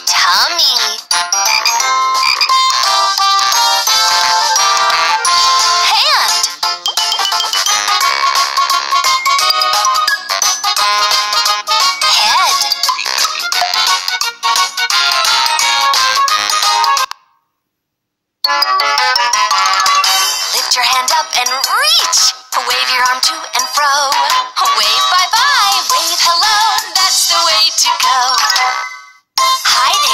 Tummy. Hand. Head. Lift your hand up and reach. Wave your arm to and fro. Wave bye-bye. Wave hello. That's the way to go. Hi there.